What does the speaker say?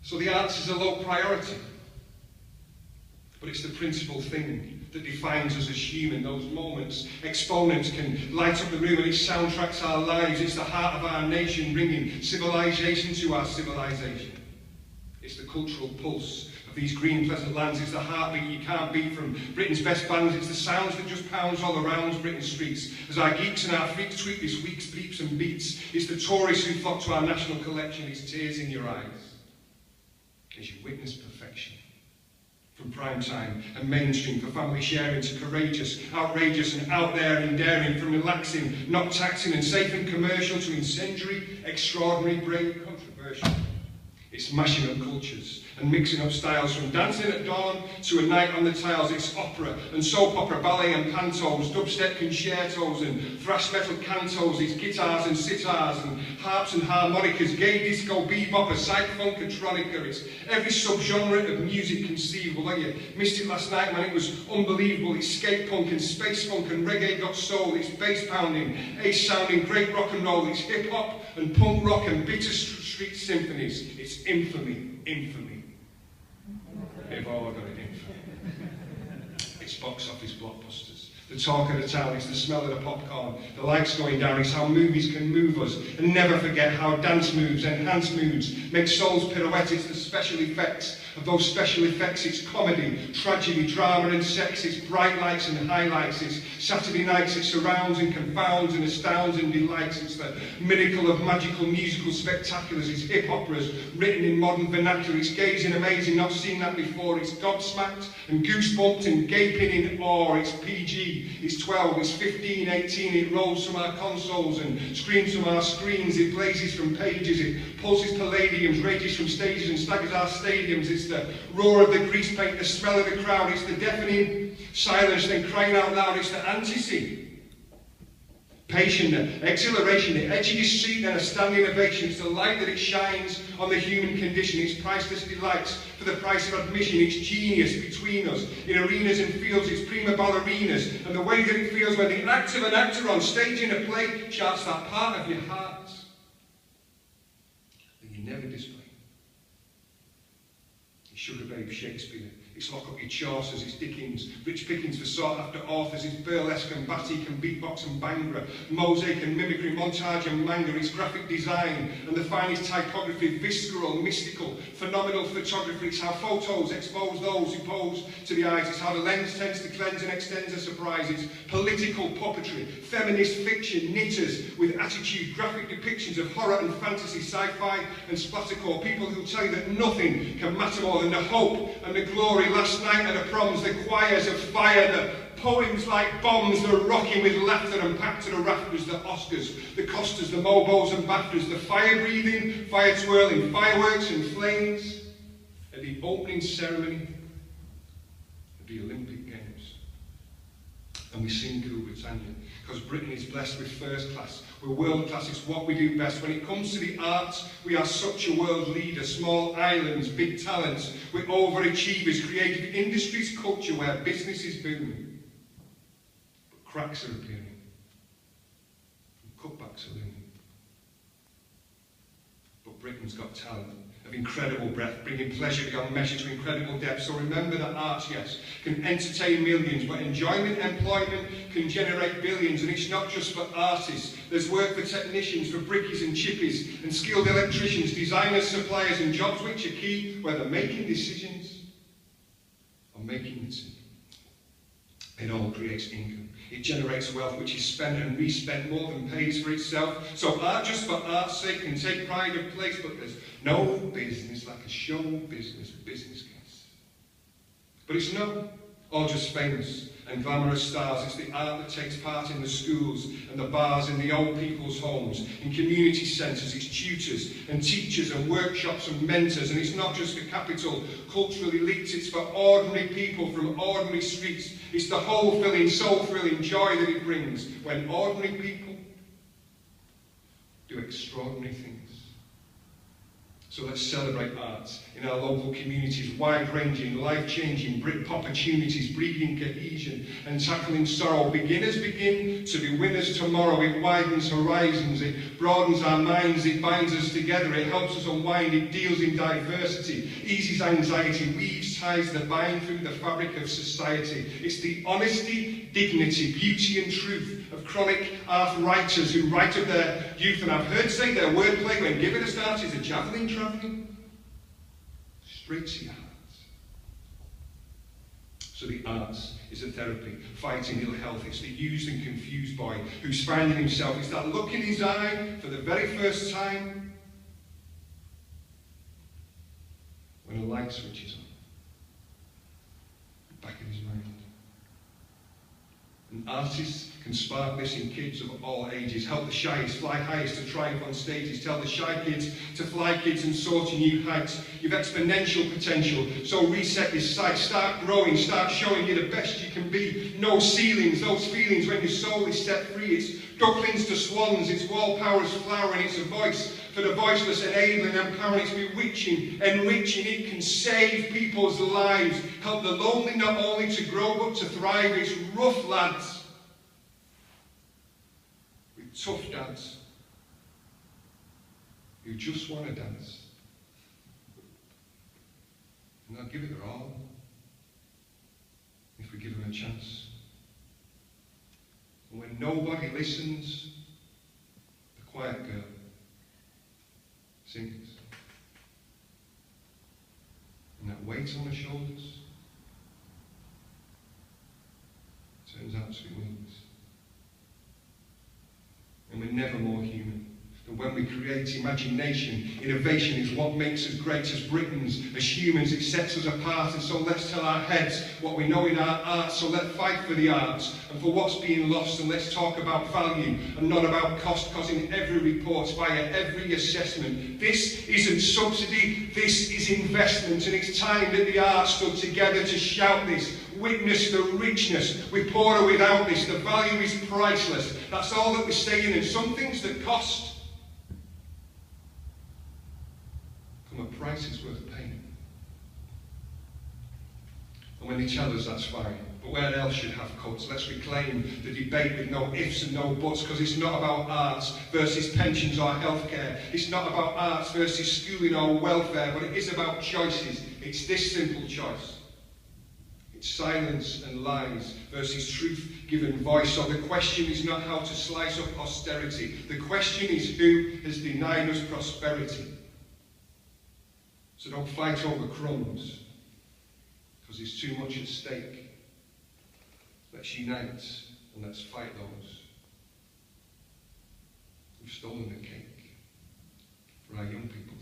So the arts is a low priority, but it's the principal thing that defines us as human. Those moments, exponents can light up the room and it soundtracks our lives. It's the heart of our nation, bringing civilization to our civilization. It's the cultural pulse of these green, pleasant lands. It's the heartbeat you can't beat from Britain's best bands. It's the sounds that just pounds all around Britain's streets as our geeks and our freaks tweet this week's beeps and beats. It's the tourists who flock to our national collection. It's tears in your eyes as you witness perfection. From prime time and mainstream for family sharing to courageous, outrageous and out there and daring, from relaxing, not taxing and safe and commercial to incendiary, extraordinary, brave, controversial. It's mashing up cultures and mixing up styles, from dancing at dawn to a night on the tiles. It's opera and soap opera, ballet and pantos, dubstep concertos and thrash metal cantos. It's guitars and sitars and harps and harmonicas, gay disco, bebop, psych funk, electronica. It's every subgenre of music conceivable. Like you missed it last night, man, it was unbelievable. It's skate punk and space funk and reggae got soul. It's bass pounding, ace sounding, great rock and roll. It's hip hop and punk rock and bitter street symphonies. It's infamy, infamy. They've all got it infamy. It's box office blockbusters. The talk of the town, it's the smell of the popcorn, the lights going down, it's how movies can move us. And never forget how dance moves, enhance moods, make souls pirouette. It's the special effects of those special effects. It's comedy, tragedy, drama and sex. It's bright lights and highlights. It's Saturday nights. It surrounds and confounds and astounds and delights. It's the miracle of magical musical spectaculars. It's hip operas written in modern vernacular. It's gazing amazing, not seen that before. It's gobsmacked and goosebumped and gaping in awe. It's PG, it's 12, it's 15, 18. It rolls from our consoles and screams from our screens. It blazes from pages. It pulses palladiums, rages from stages and staggers our stadiums. It's the roar of the grease paint, the smell of the crowd. It's the deafening silence, then crying out loud. It's the antisy. Patient, the exhilaration, the edgy deceit, then a standing ovation. It's the light that it shines on the human condition. It's priceless delights for the price of admission. It's genius between us in arenas and fields. It's prima ballerinas and the way that it feels when the act of an actor on stage in a play charts that part of your heart that you never display. It's Sugar Babe Shakespeare. It's Lock Up Your Chaucers, it's Dickens, Rich Pickings for sought after authors. It's burlesque and batik and beatbox and bangra, mosaic and mimicry, montage and manga. It's graphic design and the finest typography, visceral, mystical, phenomenal photography. It's how photos expose those who pose to the eyes. It's how the lens tends to cleanse and extends a surprise. It's political puppetry, feminist fiction, knitters with attitude, graphic depictions of horror and fantasy, sci-fi and splattercore. People who tell you that nothing can matter more than the hope and the glory. Last night at the proms, the choirs of fire, the poems like bombs, the rocking with laughter and packed to the rafters, the Oscars, the Costas, the Mobos and BAFTAs, the fire-breathing, fire-twirling, fireworks and flames at the opening ceremony of the Olympic Games. And we sing Cool Britannia because Britain is blessed with first class. We're world class, it's what we do best. When it comes to the arts, we are such a world leader. Small islands, big talents, we're overachievers. Creative industries, culture where business is booming. But cracks are appearing. And cutbacks are looming. But Britain's got talent of incredible breadth, bringing pleasure beyond measure to incredible depth. So remember that arts, yes, can entertain millions, but enjoyment, employment can generate billions. And it's not just for artists. There's work for technicians, for brickies and chippies, and skilled electricians, designers, suppliers, and jobs which are key, whether making decisions or making the tea. It all creates income. It generates wealth which is spent and respent more than pays for itself. So art just for art's sake can take pride of place, but there's no business like a show business case. But it's not all just famous and glamorous stars. It's the art that takes part in the schools and the bars, in the old people's homes, in community centres. It's tutors and teachers and workshops and mentors. And it's not just for capital cultural elites, it's for ordinary people from ordinary streets. It's the whole-filling, soul-thrilling joy that it brings when ordinary people do extraordinary things. So let's celebrate art in our local communities, wide-ranging, life-changing, opportunities, breeding cohesion and tackling sorrow. Beginners begin to be winners tomorrow. It widens horizons, it broadens our minds, it binds us together, it helps us unwind, it deals in diversity, eases anxiety, weaves ties that bind through the fabric of society. It's the honesty, dignity, beauty and truth of chronic art writers who write of their youth, and I've heard say their wordplay when given a start is a javelin travelling straight to your heart. So the arts is a therapy, fighting ill health. It's the used and confused boy who's finding himself. It's that look in his eye for the very first time when a light switches on, back in his mind. And artists can spark this in kids of all ages, help the shyest fly highest to triumph on stages, tell the shy kids to fly kids and soar to new heights. You've exponential potential, so reset this sight, start growing, start showing you the best you can be. No ceilings, those feelings when your soul is set free. It's ducklings to swans, it's wall powers flowering, it's a voice for the voiceless, enabling, empowering, it's bewitching, enriching. It can save people's lives, help the lonely not only to grow but to thrive. It's rough lads with tough dads who just want to dance, and they'll give it their all if we give them a chance. And when nobody listens, the quiet girl sings. And that weight on her shoulders turns out to be wings. And we're never more human. And when we create imagination, innovation is what makes us great as Britons, as humans. It sets us apart, and so let's tell our heads what we know in our art. So let's fight for the arts and for what's being lost, and let's talk about value and not about cost, because in every report, via every assessment, this isn't subsidy, this is investment, and it's time that the arts stood together to shout this. Witness the richness. We pour her without this. The value is priceless. That's all that we're saying, and some things that cost a price is worth paying. And when they tell us that's fine, but where else should have cuts? Let's reclaim the debate with no ifs and no buts, because it's not about arts versus pensions or healthcare. It's not about arts versus schooling or welfare, but it is about choices. It's this simple choice. It's silence and lies versus truth given voice. So the question is not how to slice up austerity. The question is who has denied us prosperity. So don't fight over crumbs, because there's too much at stake. Let's unite and let's fight those who've stolen the cake for our young people.